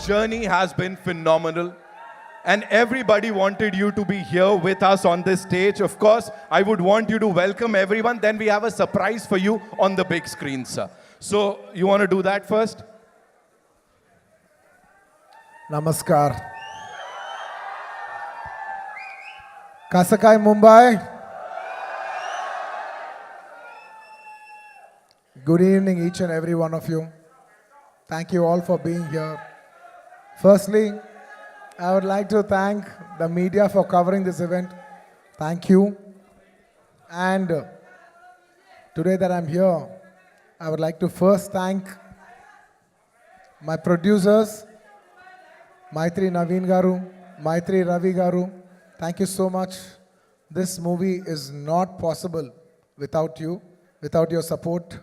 journey has been phenomenal. And everybody wanted you to be here with us on this stage. Of course, I would want you to welcome everyone. Then we have a surprise for you on the big screen, sir. So, you want to do that first? Namaskar. Kasakai Mumbai. Good evening, each and every one of you. Thank you all for being here. Firstly, I would like to thank the media for covering this event. Thank you. And today that I'm here, I would like to first thank my producers, Maitri Naveen Garu, Maitri Ravi Garu. Thank you so much. This movie is not possible without you, without your support.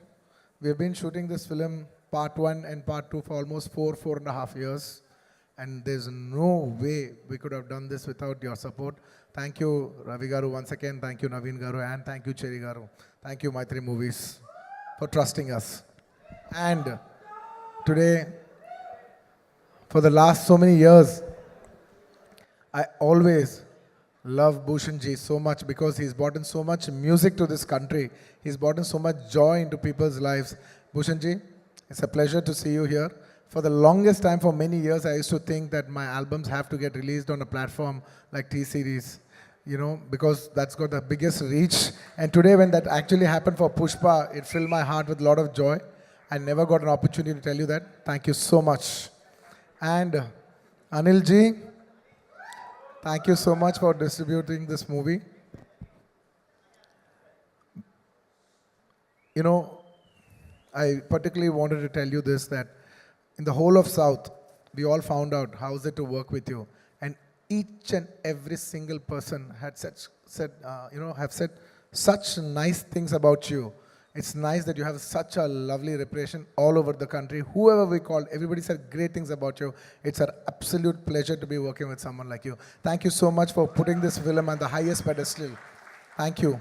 We've been shooting this film, part 1 and part 2, for almost 4.5 years. And there's no way we could have done this without your support. Thank you, Ravi Garu, once again. Thank you, Naveen Garu, and thank you, Cherry Garu. Thank you, Maitri Movies, for trusting us. And today, for the last so many years, I always love Bhushan ji so much because he's brought in so much music to this country. He's brought in so much joy into people's lives. Bhushan ji, it's a pleasure to see you here. For the longest time, for many years, I used to think that my albums have to get released on a platform like T-Series, you know, because that's got the biggest reach. And today, when that actually happened for Pushpa, it filled my heart with a lot of joy. I never got an opportunity to tell you that. Thank you so much. And Anil ji, thank you so much for distributing this movie. You know, I particularly wanted to tell you this, that in the whole of South, we all found out how is it to work with you. And each and every single person had have said such nice things about you. It's nice that you have such a lovely reputation all over the country. Whoever we called, everybody said great things about you. It's an absolute pleasure to be working with someone like you. Thank you so much for putting this film on the highest pedestal. Thank you.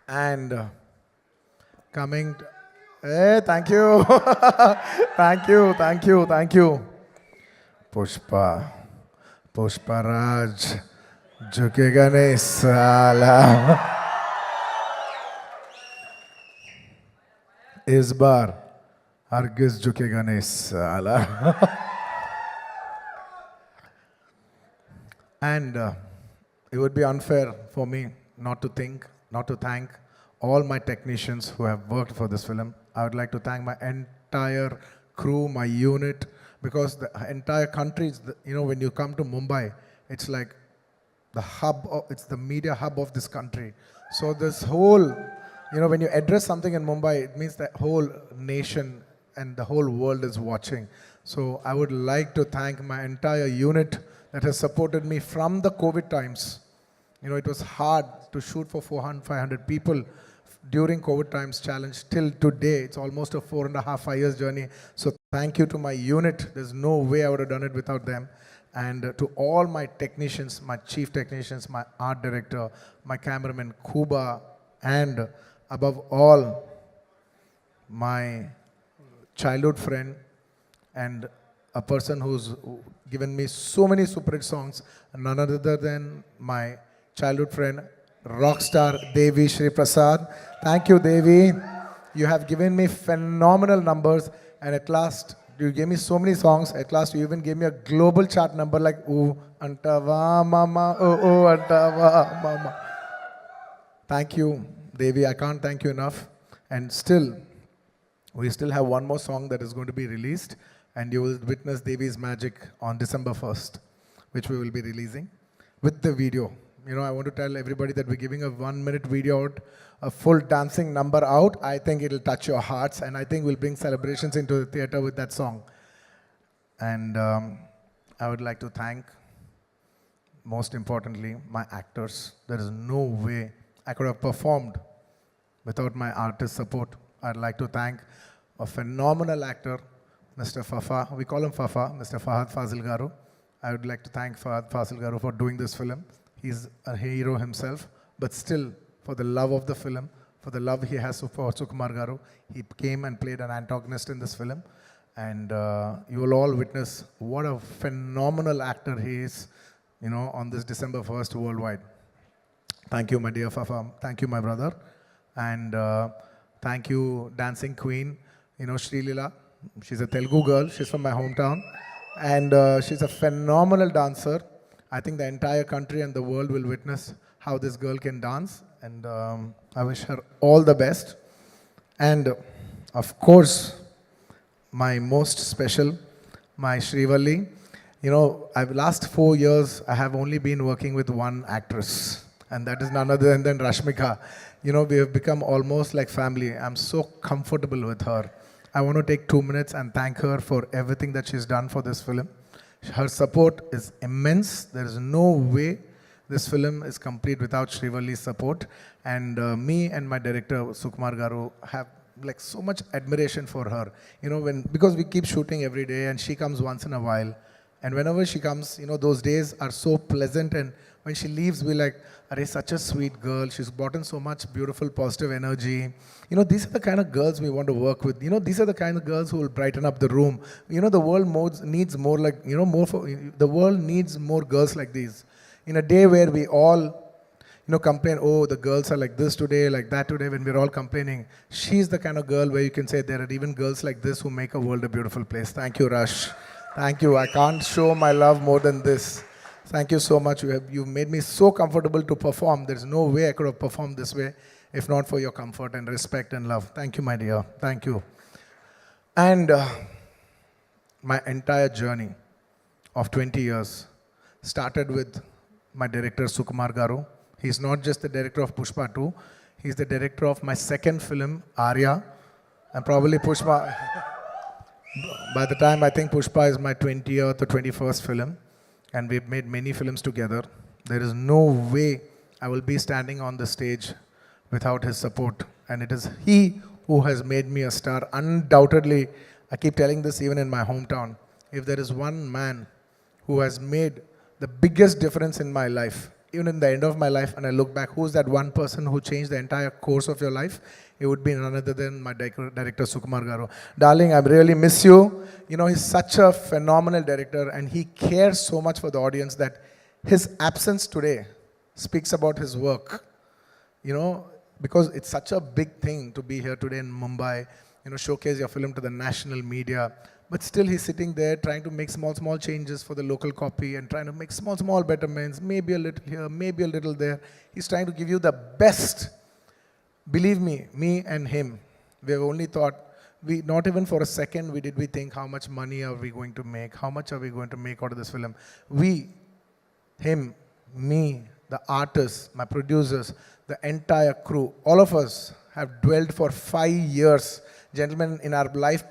And coming... Hey, thank you. Thank you, thank you, thank you. Pushpa Raj, jhukega nahi sala. इस बार हरगिज झुकेगा नहीं साला. And it would be unfair for me not to thank all my technicians who have worked for this film. I would like to thank my entire crew, my unit, because the entire country, when you come to Mumbai, it's like the hub, it's the media hub of this country. So this whole, when you address something in Mumbai, it means the whole nation and the whole world is watching. So I would like to thank my entire unit that has supported me from the COVID times. It was hard to shoot for 400, 500 people during COVID times challenge till today. It's almost a 4.5 years journey. So thank you to my unit. There's no way I would have done it without them. And to all my technicians, my chief technicians, my art director, my cameraman Kuba, and above all, my childhood friend and a person who's given me so many super hit songs, none other than my childhood friend, rockstar Devi Shri Prasad. Thank you, Devi. You have given me phenomenal numbers, and at last, you gave me so many songs. At last, you even gave me a global chart number like "Ooh Antava Mama, Oh Antava Mama." Thank you, Devi. I can't thank you enough. And still, we still have one more song that is going to be released, and you will witness Devi's magic on December 1st, which we will be releasing with the video. I want to tell everybody that we're giving a 1-minute video out, a full dancing number out. I think it'll touch your hearts, and I think we'll bring celebrations into the theater with that song. And I would like to thank, most importantly, my actors. There is no way I could have performed without my artist support. I'd like to thank a phenomenal actor, Mr. Fafa. We call him Fafa, Mr. Fahad Fazil Garu. I would like to thank Fahad Fazil Garu for doing this film. He's a hero himself, but still, for the love of the film, for the love he has for Sukumar Garu, he came and played an antagonist in this film. And you will all witness what a phenomenal actor he is, on this December 1st worldwide. Thank you, my dear Fafa. Thank you, my brother. And thank you, Dancing Queen, Sri Leela. She's a Telugu girl. She's from my hometown. And she's a phenomenal dancer. I think the entire country and the world will witness how this girl can dance. And I wish her all the best. And of course, my most special, my Shrivalli. Last 4 years, I have only been working with one actress, and that is none other than Rashmika. We have become almost like family. I'm so comfortable with her. I want to take 2 minutes and thank her for everything that she's done for this film. Her support is immense. There is no way this film is complete without Shrivalli's support. And me and my director, Sukumar Garu, have so much admiration for her. Because we keep shooting every day and she comes once in a while. And whenever she comes, those days are so pleasant, and when she leaves, we're like, Arey, such a sweet girl. She's brought in so much beautiful, positive energy. These are the kind of girls we want to work with. These are the kind of girls who will brighten up the room. The world needs more the world needs more girls like these. In a day where we all, complain, oh, the girls are like this today, like that today, when we're all complaining, she's the kind of girl where you can say there are even girls like this who make a world a beautiful place. Thank you, Rush. Thank you. I can't show my love more than this. Thank you so much. You've made me so comfortable to perform. There's no way I could have performed this way if not for your comfort and respect and love. Thank you, my dear. Thank you. And my entire journey of 20 years started with my director, Sukumar Garu. He's not just the director of Pushpa 2. He's the director of my second film, Arya. And probably Pushpa... By the time I think Pushpa is my 20th or 21st film, and we've made many films together, there is no way I will be standing on the stage without his support. And it is he who has made me a star. Undoubtedly, I keep telling this even in my hometown, if there is one man who has made the biggest difference in my life, even in the end of my life, and I look back, who's that one person who changed the entire course of your life? It would be none other than my director, Sukumar Garu. Darling, I really miss you. He's such a phenomenal director, and he cares so much for the audience that his absence today speaks about his work. Because it's such a big thing to be here today in Mumbai, showcase your film to the national media. But still he's sitting there trying to make small changes for the local copy and trying to make small betterments, maybe a little here, maybe a little there. He's trying to give you the best. Believe me and him, we have only thought, not even for a second we think how much money are we going to make, how much are we going to make out of this film. We, him, me, the artists, my producers, the entire crew, all of us have dwelled for 5 years. Gentlemen, in our life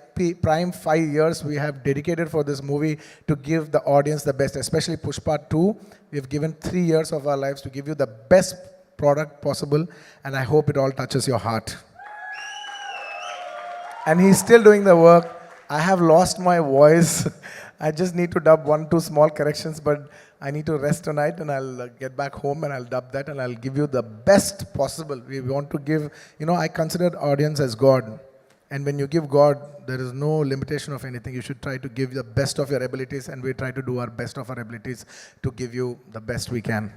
prime 5 years, we have dedicated for this movie to give the audience the best, especially Pushpa 2. We have given 3 years of our lives to give you the best product possible, and I hope it all touches your heart. And he's still doing the work. I have lost my voice. I just need to dub 1-2 small corrections, but I need to rest tonight, and I'll get back home and I'll dub that and I'll give you the best possible. We want to give, I consider audience as God. And when you give God, there is no limitation of anything. You should try to give the best of your abilities, and we try to do our best of our abilities to give you the best we can.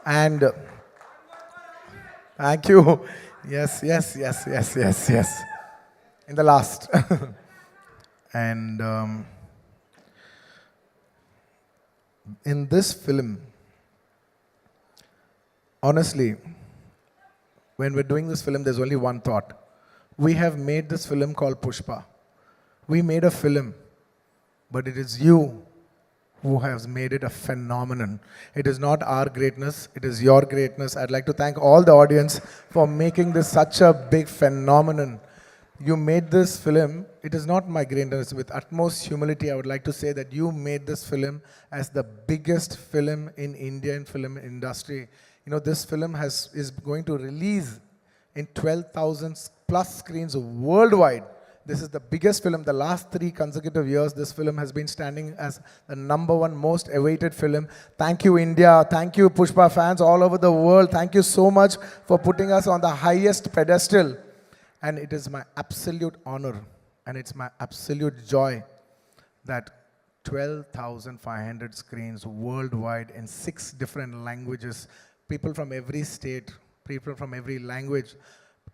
And thank you. Yes. In the last. And in this film, honestly, when we're doing this film, there's only one thought. We have made this film called Pushpa. We made a film, but it is you who has made it a phenomenon. It is not our greatness, it is your greatness. I'd like to thank all the audience for making this such a big phenomenon. You made this film, it is not my greatness. With utmost humility, I would like to say that you made this film as the biggest film in Indian film industry. This film is going to release in 12,000 plus screens worldwide. This is the biggest film. The last 3 consecutive years, this film has been standing as the #1 most awaited film. Thank you, India. Thank you, Pushpa fans all over the world. Thank you so much for putting us on the highest pedestal. And it is my absolute honor and it's my absolute joy that 12,500 screens worldwide in 6 different languages, people from every state, people from every language,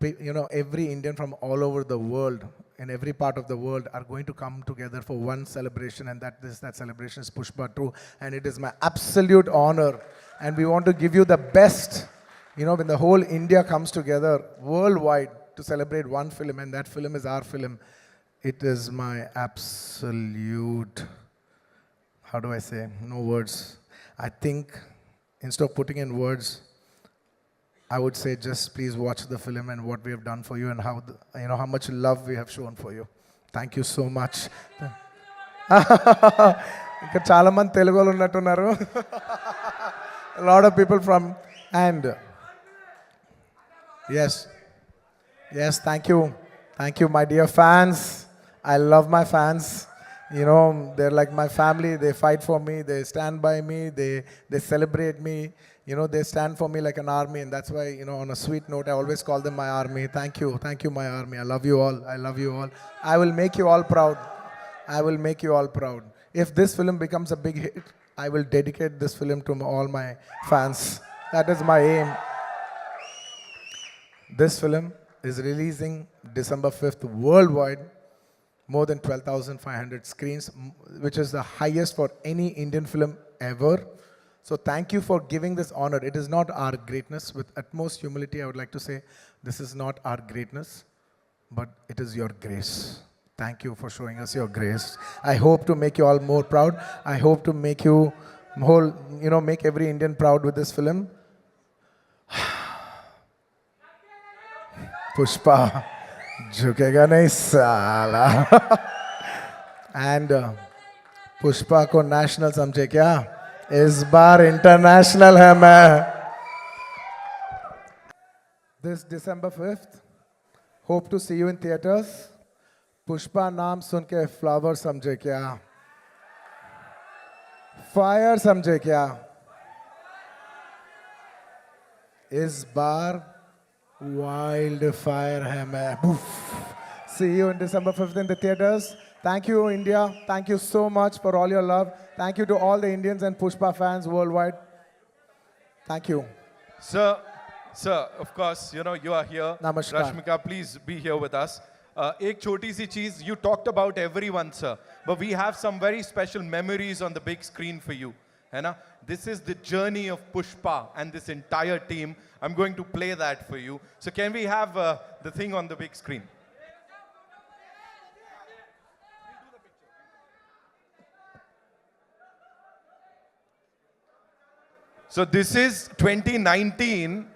every Indian from all over the world, in every part of the world are going to come together for one celebration, and that celebration is Pushpa 2, and it is my absolute honor. And we want to give you the best, when the whole India comes together worldwide to celebrate one film, and that film is our film. It is my absolute, how do I say, no words. I think instead of putting in words, I would say just please watch the film and what we have done for you and how how much love we have shown for you. Thank you so much. ఇంకా చాలా మంది తెలుగు వాళ్ళు ఉన్నట్టున్నారు. A lot of people from and yes, thank you my dear fans. I love my fans. They're like my family. They fight for me, they stand by me, they celebrate me. They stand for me like an army, and that's why, on a sweet note, I always call them my army. Thank you, my army. I love you all. I will make you all proud. If this film becomes a big hit, I will dedicate this film to all my fans. That is my aim. This film is releasing December 5th worldwide, more than 12,500 screens, which is the highest for any Indian film ever. So thank you for giving this honor. It is not our greatness. With utmost humility, I would like to say, this is not our greatness, but it is your grace. Thank you for showing us your grace. I hope to make you all more proud. I hope to make you make every Indian proud with this film. Pushpa, झुकेगा नहीं साला. And Pushpa को national समझे क्या? इस बार international है मैं. This December 5th, hope to see you in theaters. Pushpa नाम सुन के flower समझे क्या? Fire समझे क्या? इस बार wildfire है मैं. See you in December 5th in the theaters. Thank you, India. Thank you so much for all your love. Thank you to all the Indians and Pushpa fans worldwide. Thank you. Sir, of course, you are here. Namaskar. Rashmika, please be here with us. Ek choti si cheez, you talked about everyone, sir. But we have some very special memories on the big screen for you. This is the journey of Pushpa and this entire team. I'm going to play that for you. So can we have the thing on the big screen? So this is 2019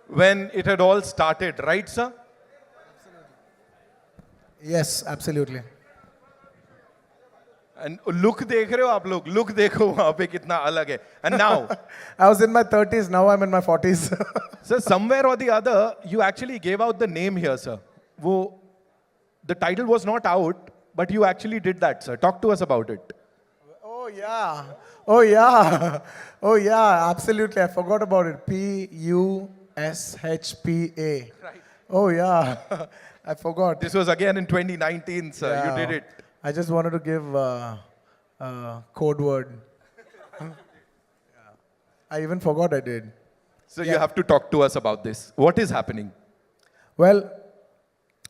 when it had all started, right, sir? Yes, absolutely. And look देख रहे हो आप लोग, look देखो वहाँ पे कितना अलग है. And now, I was in my 30s, now I'm in my 40s. sir, somewhere or the other, you actually gave out the name here, sir. The title was not out, but you actually did that, sir. Talk to us about it. Oh yeah, absolutely. I forgot about it. Pushpa. Right. Oh yeah, I forgot. This was again in 2019, sir. Yeah. You did it. I just wanted to give a code word. I even forgot I did. So you have to talk to us about this. What is happening? Well,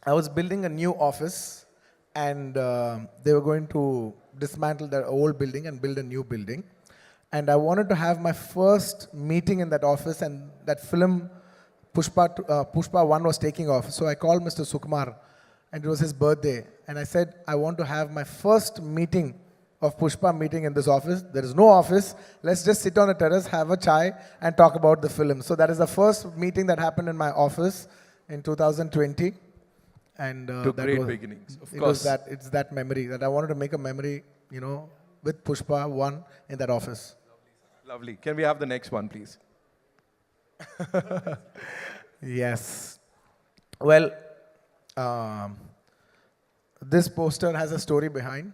I was building a new office, and they were going to dismantle their old building and build a new building. And I wanted to have my first meeting in that office, and that film, Pushpa 1 was taking off. So I called Mr. Sukumar, and it was his birthday. And I said, I want to have my first meeting of Pushpa meeting in this office. There is no office. Let's just sit on a terrace, have a chai, and talk about the film. So that is the first meeting that happened in my office in 2020. And Great beginnings, of course. course. It's that memory that I wanted to make a memory, with Pushpa 1 in that office. Lovely. Can we have the next one, please? Yes. Well, this poster has a story behind.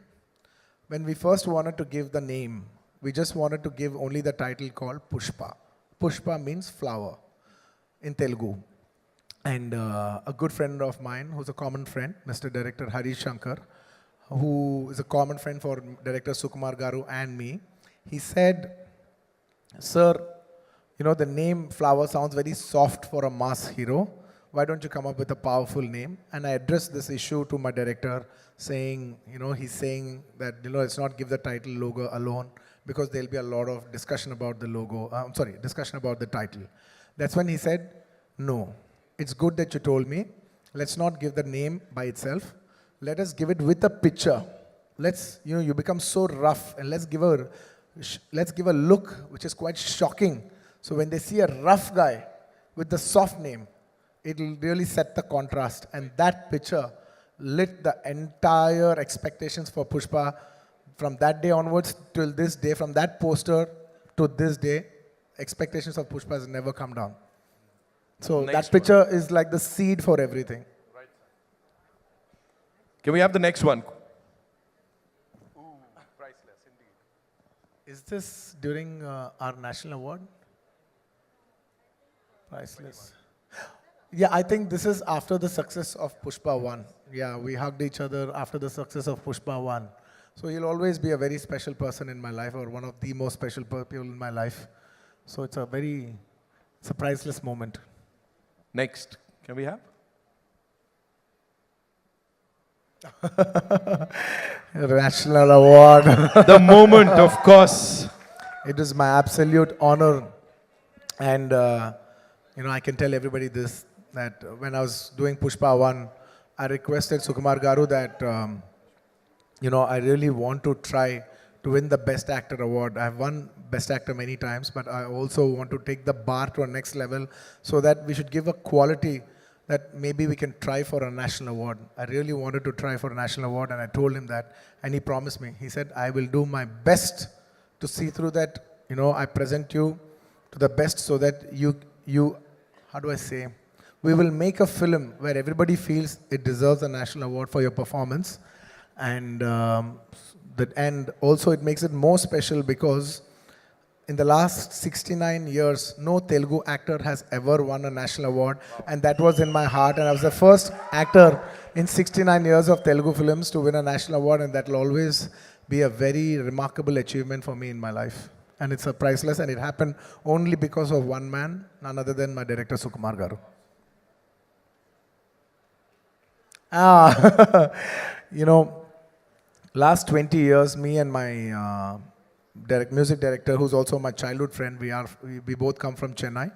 When we first wanted to give the name, we just wanted to give only the title called Pushpa. Pushpa means flower in Telugu. And a good friend of mine, who's a common friend, Mr. Director Harish Shankar, who is a common friend for Director Sukumar Garu and me, he said, "Sir, you know, the name Flower sounds very soft for a mass hero. Why don't you come up with a powerful name?" And I addressed this issue to my director, saying, he's saying that, let's not give the title logo alone because there'll be a lot of discussion about the logo. Discussion about the title. That's when he said, "No, it's good that you told me. Let's not give the name by itself. Let us give it with a picture. Let's, you become so rough, and let's give a look which is quite shocking. So when they see a rough guy with the soft name, it'll really set the contrast." And that picture lit the entire expectations for Pushpa from that day onwards till this day. From that poster to this day, expectations of Pushpa has never come down. So Next that picture is like the seed for everything. Can we have the next one? Priceless indeed. Is this during our national award? Priceless. Yeah, I think this is after the success of Pushpa 1. Yeah, we hugged each other after the success of Pushpa 1. So he'll always be a very special person in my life, or one of the most special people in my life. So it's a priceless moment. Next. Can we have? National award. The moment, of course. It is my absolute honor. And, I can tell everybody this, that when I was doing Pushpa 1, I requested Sukumar Garu that, I really want to try to win the Best Actor award. I've won Best Actor many times, but I also want to take the bar to a next level so that we should give a quality that maybe we can try for a national award. I really wanted to try for a national award, and I told him that, and he promised me. He said, "I will do my best to see through that, I present you to the best so that you, how do I say, we will make a film where everybody feels it deserves a national award for your performance." And and also it makes it more special because in the last 69 years, no Telugu actor has ever won a national award, and that was in my heart. And I was the first actor in 69 years of Telugu films to win a national award, and that will always be a very remarkable achievement for me in my life. And it's a priceless, and it happened only because of one man, none other than my director Sukumar Garu. Last 20 years, me and my music director, who's also my childhood friend, we both come from Chennai.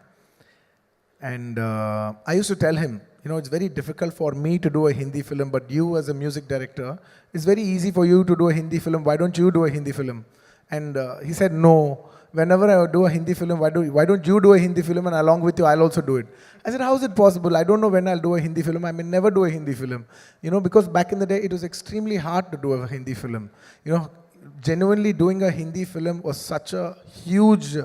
And I used to tell him, it's very difficult for me to do a Hindi film, but you as a music director, it's very easy for you to do a Hindi film. Why don't you do a Hindi film? And he said, "No, whenever I do a Hindi film, why don't you do a Hindi film, and along with you, I'll also do it." I said, "How is it possible? I don't know when I'll do a Hindi film. I may never do a Hindi film." Because back in the day, it was extremely hard to do a Hindi film. Genuinely doing a Hindi film was such a huge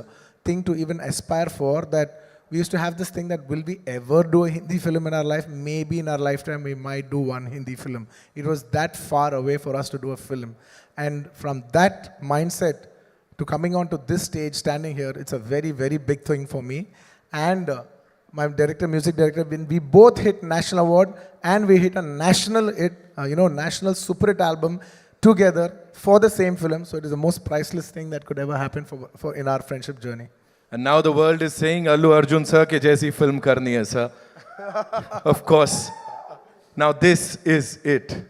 thing to even aspire for, that we used to have this thing that, will we ever do a Hindi film in our life? Maybe in our lifetime we might do one Hindi film. It was that far away for us to do a film. And from that mindset to coming onto this stage, standing here, it's a very, very big thing for me. And my music director, when we both hit national award and we hit a national hit, national super hit album together for the same film. So it is the most priceless thing that could ever happen for in our friendship journey. And now the world is saying, Allu Arjun sir ke jaisi film karni hai sir. Of course. Now this is it.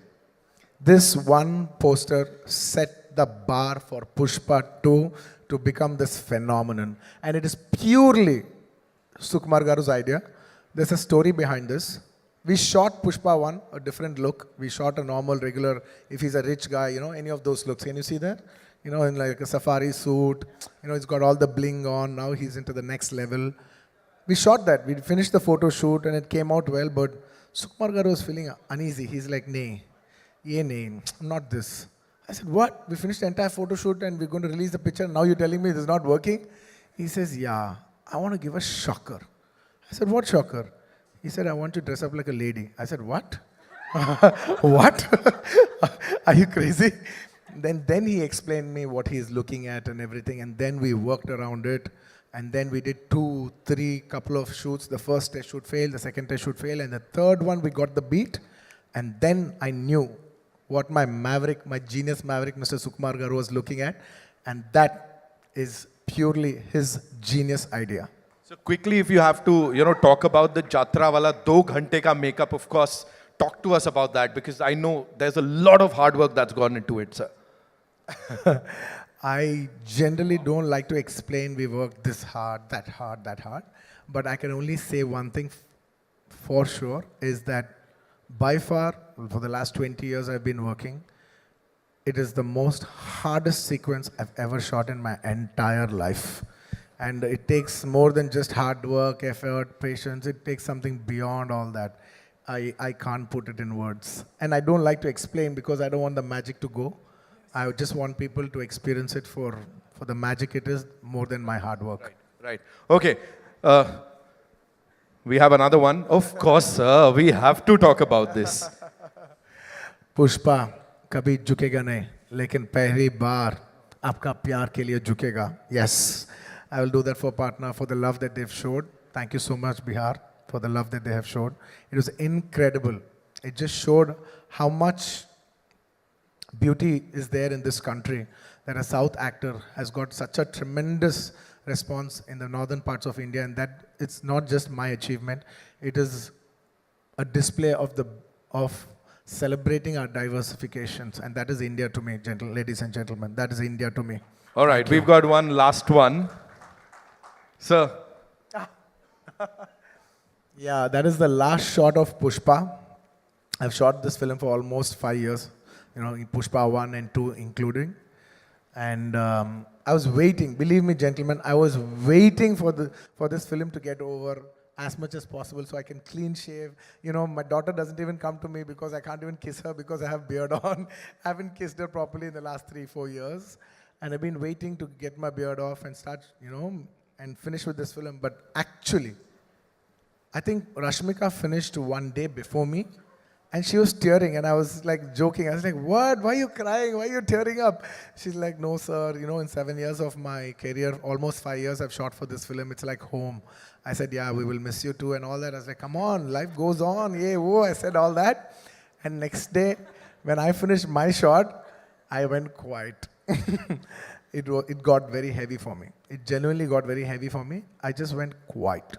This one poster set the bar for Pushpa 2 to become this phenomenon. And it is purely Sukumar Garu's idea. There's a story behind this. We shot Pushpa 1, a different look. We shot a normal, regular, if he's a rich guy, any of those looks. Can you see that? In like a safari suit. He's got all the bling on. Now he's into the next level. We shot that. We finished the photo shoot and it came out well, but Sukumar Garu was feeling uneasy. He's like, "Nay, not this." I said, "What? We finished the entire photo shoot and we're going to release the picture. Now you're telling me this is not working?" He says, "Yeah, I want to give a shocker." I said, "What shocker?" He said, "I want you to dress up like a lady." I said, "What?" "What? Are you crazy?" Then he explained me what he's looking at and everything, and then we worked around it. And then we did 2, 3 couple of shoots. The first test shoot failed, the second test shoot failed, and the third one we got the beat. And then I knew what my maverick, my genius maverick, Mr. Sukumar Garu was looking at. And that is purely his genius idea. So quickly, if you have to, talk about the Jatra wala 2 ghante ka makeup, of course, talk to us about that because I know there's a lot of hard work that's gone into it, sir. I generally don't like to explain we worked this hard, that hard, that hard. But I can only say one thing for sure is that by far, for the last 20 years I've been working, it is the most hardest sequence I've ever shot in my entire life. And it takes more than just hard work, effort, patience. It takes something beyond all that. I can't put it in words. And I don't like to explain because I don't want the magic to go. I just want people to experience it for the magic it is more than my hard work. Right. Okay. We have another one. Of course, sir. We have to talk about this. Pushpa कभी झुकेगा नहीं लेकिन पहली बार आपका प्यार के लिए झुकेगा. Yes, I will do that for partner for the love that they've showed. Thank you so much, Bihar, for the love that they have showed. It was incredible. It just showed how much beauty is there in this country, that a South actor has got such a tremendous response in the northern parts of India, and that it's not just my achievement, it is a display of celebrating our diversifications, and that is India to me, ladies and gentlemen. That is India to me. All right, we've got one last one. Sir. Yeah, that is the last shot of Pushpa. I've shot this film for almost 5 years, in Pushpa 1 and 2 including. And I was waiting, believe me, gentlemen, I was waiting for this film to get over as much as possible so I can clean shave. My daughter doesn't even come to me because I can't even kiss her because I have beard on. I haven't kissed her properly in the last 3-4 years. And I've been waiting to get my beard off and start, and finish with this film. But actually, I think Rashmika finished 1 day before me. And she was tearing, and I was like joking. I was like, what? Why are you crying? Why are you tearing up? She's like, no, sir. In 7 years of my career, almost 5 years I've shot for this film. It's like home. I said, yeah, we will miss you too and all that. I was like, come on, life goes on. Yeah, whoa. I said all that. And next day, when I finished my shot, I went quiet. It got very heavy for me. It genuinely got very heavy for me. I just went quiet.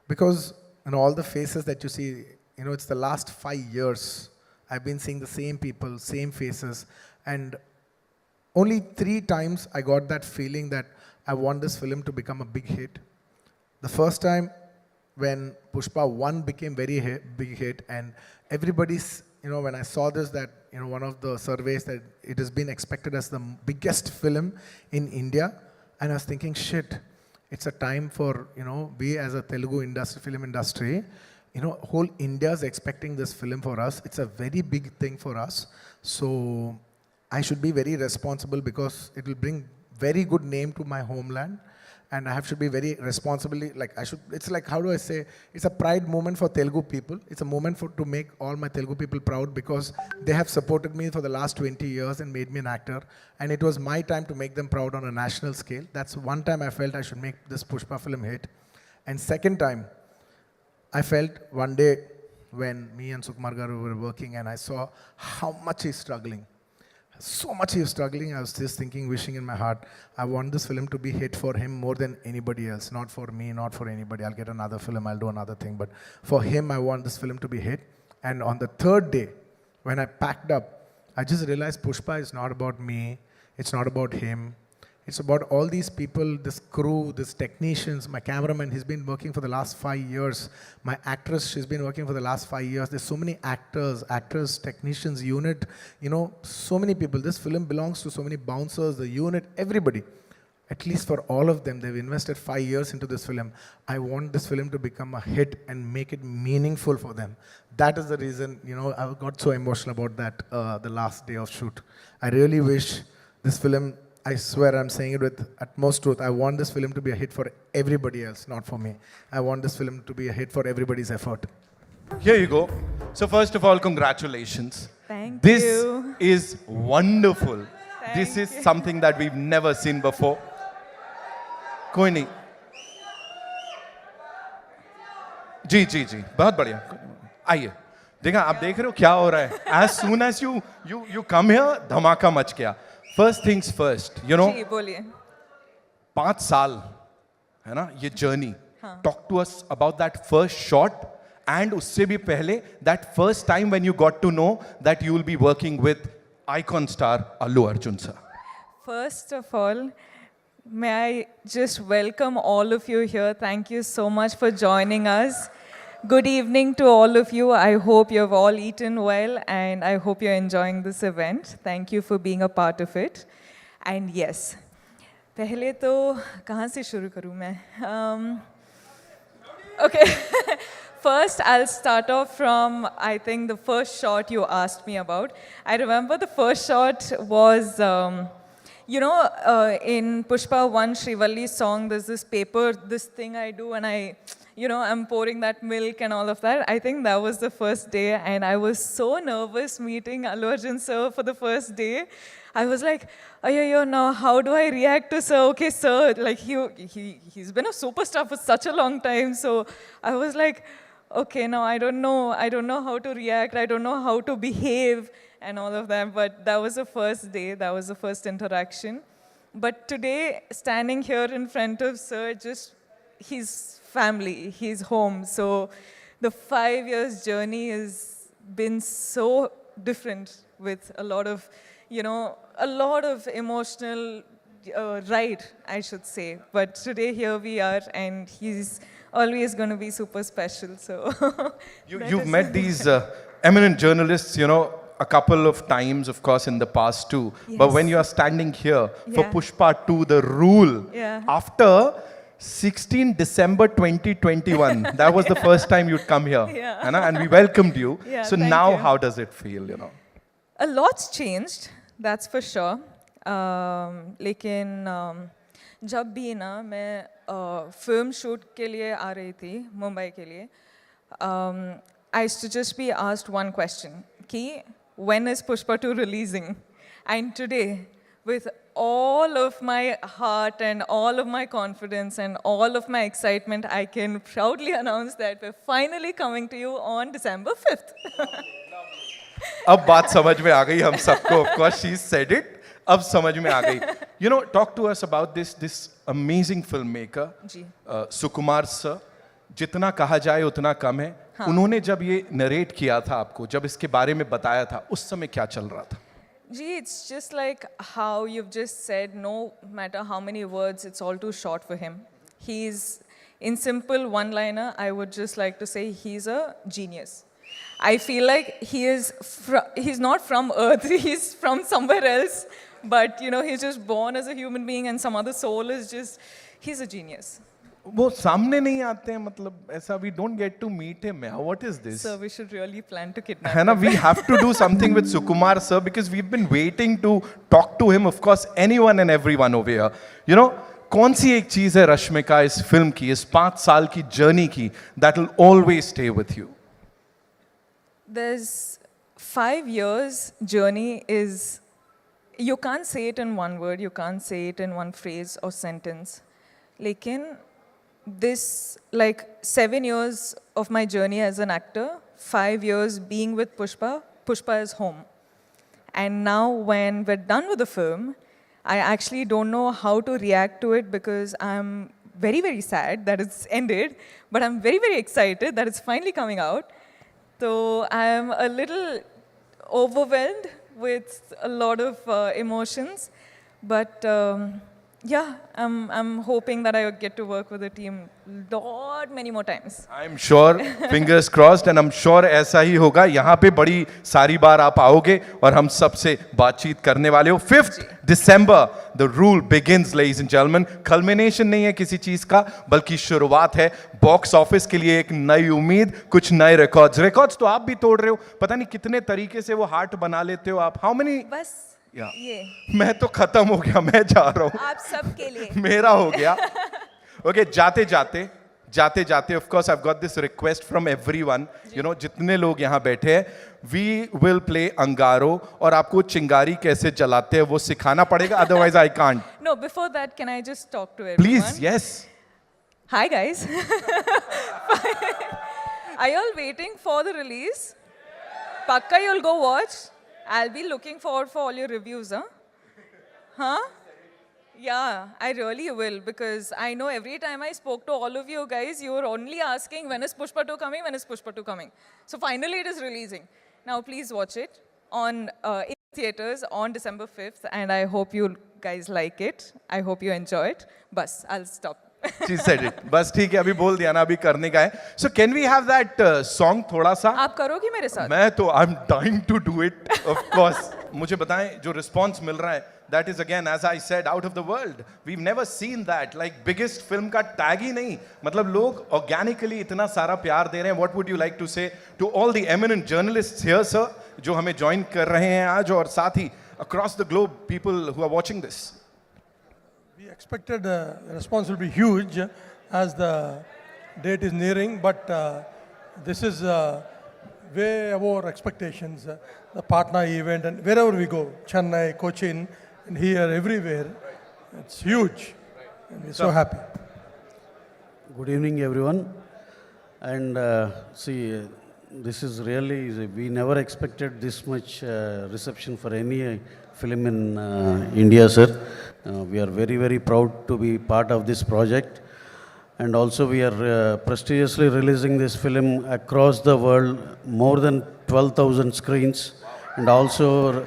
Because all the faces that you see, it's the last 5 years. I've been seeing the same people, same faces. And only 3 times I got that feeling that I want this film to become a big hit. The first time when Pushpa 1 became very big hit, and everybody's, when I saw this, that, one of the surveys that it has been expected as the biggest film in India. And I was thinking, shit, it's a time for, we as a Telugu film industry, whole India is expecting this film for us. It's a very big thing for us. So I should be very responsible because it will bring very good name to my homeland. And I should be very responsibly, it's like, how do I say, it's a pride moment for Telugu people. It's a moment to make all my Telugu people proud because they have supported me for the last 20 years and made me an actor. And it was my time to make them proud on a national scale. That's one time I felt I should make this Pushpa film hit. And second time, I felt one day when me and Sukumar Garu were working and I saw how much he's struggling. So much he's struggling. I was just thinking, wishing in my heart, I want this film to be hit for him more than anybody else. Not for me, not for anybody. I'll get another film, I'll do another thing. But for him, I want this film to be hit. And on the third day, when I packed up, I just realized Pushpa is not about me. It's not about him. It's about all these people, this crew, these technicians, my cameraman, he's been working for the last 5 years. My actress, she's been working for the last 5 years. There's so many actors, technicians, unit, so many people. This film belongs to so many bouncers, the unit, everybody. At least for all of them, they've invested 5 years into this film. I want this film to become a hit and make it meaningful for them. That is the reason, I got so emotional about that the last day of shoot. I really wish this film, I swear I'm saying it with utmost truth. I want this film to be a hit for everybody else, not for me. I want this film to be a hit for everybody's effort. Here you go. So first of all, congratulations. Thank this you. Is wonderful. Thank this is you. something that we've never seen before. Koi nahi. जी जी जी, बहुत बढ़िया, आइए। देखा, आप देख रहे हो क्या हो रहा है। As soon as you come here, धमाका मच गया। First things first, you know, जी बोलिए। 5 साल है ना ये जर्नी। Talk to us about that first shot, and उससे भी पहले that first time when you got to know that you will be working with icon star Allu Arjun sir. First of all, may I just welcome all of you here. Thank you so much for joining us. Good evening to all of you. I hope you have all eaten well and I hope you're enjoying this event. Thank you for being a part of it. And yes, पहले तो कहाँ से शुरू करूँ मैं? Okay. First, I'll start off from, I think, the first shot you asked me about. I remember the first shot was, in Pushpa 1, Srivalli's song, there's this paper, this thing I do, and I'm pouring that milk and all of that. I think that was the first day, and I was so nervous meeting Allu Arjun sir for the first day. I was like, yo, now how do I react to sir? Okay, sir, like he's been a superstar for such a long time, so I was like, okay, now I don't know how to react, I don't know how to behave and all of that, but that was the first day, that was the first interaction. But today, standing here in front of sir, just his family, his home, so the 5 years journey has been so different with a lot of emotional ride, I should say. But today here we are, and he's always going to be super special. So You've met these eminent journalists, a couple of times, of course, in the past too. Yes. But when you are standing here for Yeah. Pushpa 2, The Rule, Yeah. after 16 December 2021, that was the first time you'd come here. Yeah. है ना? And we welcomed you. Yeah, So thank now you. how does it feel, A lot's changed, that's for sure. लेकिन जब भी ना मैं film shoot के लिए आ रही थी मुंबई के लिए, I used to just be asked one question, कि when is Pushpa 2 releasing? And today, with all of my heart and all of my confidence and all of my excitement, I can proudly announce that we're finally coming to you on December 5th. अब बात समझ में आ गई हम सबको. Of course, she said it. अब समझ में आ गई. Talk to us about this amazing filmmaker, ji. Sukumar sir. जितना कहा जाए उतना कम है. हाँ. उन्होंने जब ये नरेट किया था आपको, जब इसके बारे में बताया था, उस समय क्या चल रहा था? Gee, it's just like how you've just said, no matter how many words, it's all too short for him. He's, in simple one-liner, I would just like to say he's a genius. I feel like he's not from Earth, he's from somewhere else, but he's just born as a human being and some other soul is just, he's a genius. वो सामने नहीं आते हैं, मतलब ऐसा we don't get to meet him. What is this? So we should really plan to kidnap है ना, him. we have to do something with Sukumar sir because we've been waiting to talk to him. Of course, anyone and everyone over here. कौन सी एक चीज है रश्मिका इस film की, इस 5 साल की जर्नी की, that will always stay with you? There's 5 years journey is, you can't say it in one word, you can't say it in one phrase or sentence. Lekin, this, like 7 years of my journey as an actor, 5 years being with Pushpa, Pushpa is home. And now when we're done with the film, I actually don't know how to react to it because I'm very, very sad that it's ended, but I'm very, very excited that it's finally coming out. So I'm a little overwhelmed with a lot of emotions, but yeah, I'm hoping that I get to work with the team many more times. I'm sure, fingers crossed, and I'm sure ऐसा ही होगा. यहाँ पे बड़ी सारी बार आप आओगे और हम सबसे बातचीत करने वाले हो. 5th December, the rule begins, ladies and gentlemen. Culmination नहीं है किसी चीज का, बल्कि शुरुआत है. बॉक्स ऑफिस के लिए एक नई उम्मीद, कुछ नए रिकॉर्ड्स तो आप भी तोड़ रहे हो. पता नहीं कितने तरीके से वो हार्ट बना लेते हो आप. How many? बस ये मैं तो खत्म हो गया, मैं जा रहा हूँ. आप सबके लिए. मेरा हो गया. Okay, जाते जाते of course I've got this request from everyone, जितने लोग यहाँ बैठे हैं, we will play अंगारो, और आपको चिंगारी कैसे जलाते हैं वो सिखाना पड़ेगा, otherwise I can't. No, before that, can I just talk to everyone? Please, yes. Hi guys. Are you all waiting for the release? Pakka, you'll go watch. I'll be looking forward for all your reviews, huh? Huh? Yeah, I really will because I know every time I spoke to all of you guys, you were only asking when is Pushpa 2 coming, when is Pushpa 2 coming. So finally it is releasing. Now please watch it on in theaters on December 5th and I hope you guys like it. I hope you enjoy it. Bas, I'll stop. She said it. बस ठीक है अभी बोल दिया ना अभी करने का है. So can we have that song थोड़ा सा? आप करोगे मेरे साथ? मैं तो I'm dying to do it of course. मुझे बताएं जो response मिल रहा है that is again as I said out of the world. We've never seen that like biggest film का tag ही नहीं. मतलब लोग organically इतना सारा प्यार दे रहे हैं. What would you like to say to all the eminent journalists here sir जो हमें join कर रहे हैं आज और साथ ही across the globe people who are watching this? We expected the response will be huge as the date is nearing, but this is way above our expectations. The partner event and wherever we go, Chennai, Cochin, and here, everywhere, it's huge. And we're so happy. Good evening, everyone. And see, this is really, we never expected this much reception for any film in India, sir. We are very, very proud to be part of this project. And also we are prestigiously releasing this film across the world, more than 12,000 screens. And also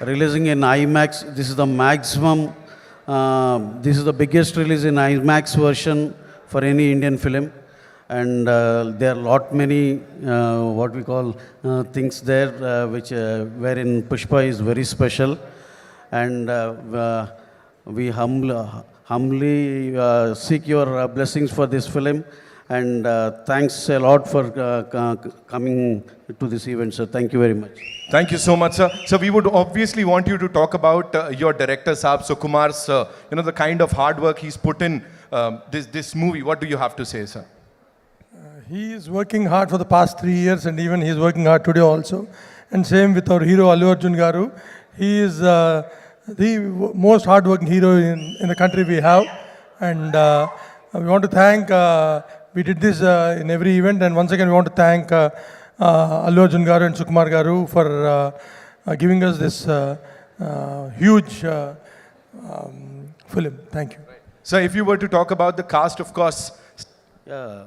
releasing in IMAX. This is the maximum, this is the biggest release in IMAX version for any Indian film. And there are lot many what we call things there which wherein Pushpa is very special. And we humbly seek your blessings for this film. And thanks a lot for coming to this event, sir. Thank you very much. Thank you so much, sir. So we would obviously want you to talk about your director, Saab Sukumar's, you know, the kind of hard work he's put in this movie. What do you have to say, sir? He is working hard for the past 3 years and even he is working hard today also. And same with our hero Allu Arjun Garu. He is the most hardworking hero in the country we have. And we want to thank, we did this in every event and once again we want to thank Allu Arjun Garu and Sukumar Garu for giving us this huge film. Thank you. So if you were to talk about the cast, of course. Yeah,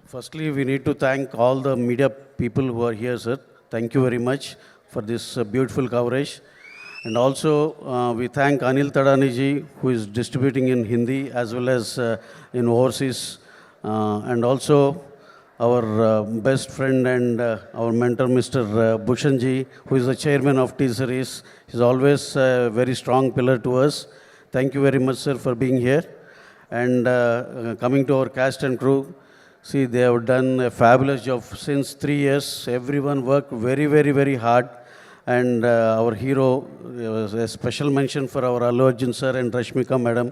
firstly, we need to thank all the media people who are here, sir. Thank you very much for this beautiful coverage. And also, we thank Anil Tadaniji, who is distributing in Hindi as well as in overseas. And also, our best friend and our mentor, Mr. Bhushanji, who is the chairman of T-Series. He's always a very strong pillar to us. Thank you very much, sir, for being here. And coming to our cast and crew, see, they have done a fabulous job since 3 years. Everyone worked very, very, very hard. And our hero, was a special mention for our Allu Arjun sir and Rashmika madam,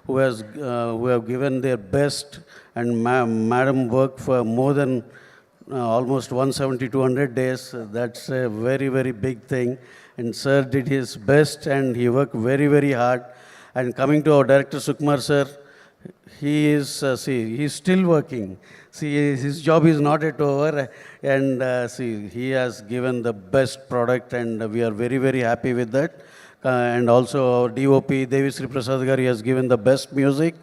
who have given their best. And madam worked for more than almost 170, 200 days. That's a very, very big thing. And sir did his best and he worked very, very hard. And coming to our director Sukumar sir, he is, he's still working. See, his job is not yet over. And see, he has given the best product and we are very, very happy with that. And also our DOP, Devi Sri Prasad Gari, has given the best music.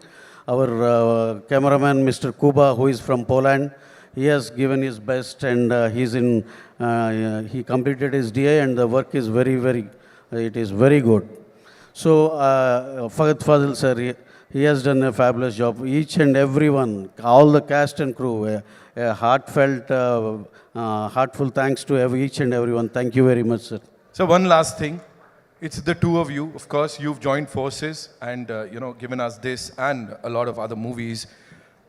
Our cameraman, Mr. Kuba, who is from Poland, he has given his best and he completed his DA and the work is very, very, it is very good. So, Faghat Fadil sir, he has done a fabulous job. Each and everyone, all the cast and crew, a heartfelt, heartful thanks to each and everyone. Thank you very much, sir. So one last thing. It's the two of you. Of course, you've joined forces and, you know, given us this and a lot of other movies.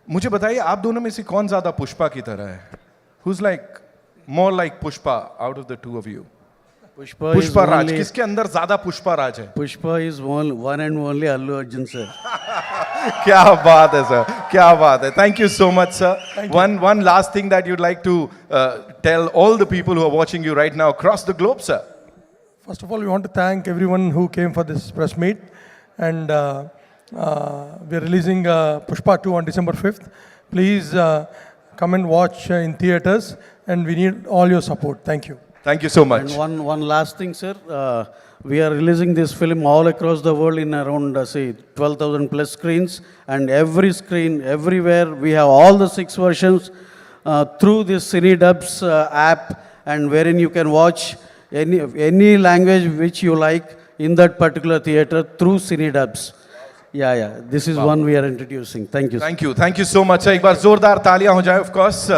मुझे बताइए आप दोनों में से कौन ज़्यादा पुष्पा की तरह है? Who's like more like Pushpa out of the two of you? Pushpa Raj. किसके अंदर ज़्यादा पुष्पा राज है? Pushpa is one and only Allu Arjun, sir. क्या बात है sir, क्या बात है. Thank you so much, sir. One last thing that you'd like to tell all the people who are watching you right now across the globe, sir. First of all, we want to thank everyone who came for this press meet. And we're releasing Pushpa 2 on December 5th. Please come and watch in theaters, and we need all your support. Thank you. Thank you so much. And one last thing, sir. We are releasing this film all across the world in around, say, 12,000 plus screens. And every screen, everywhere, we have all the 6 versions through this CineDubs app, and wherein you can watch any language which you like in that particular theater through CineDubs. Yeah. This is one we are introducing. Thank you. Thank you so much. एक बार जोरदार तालियां हो जाए, of course.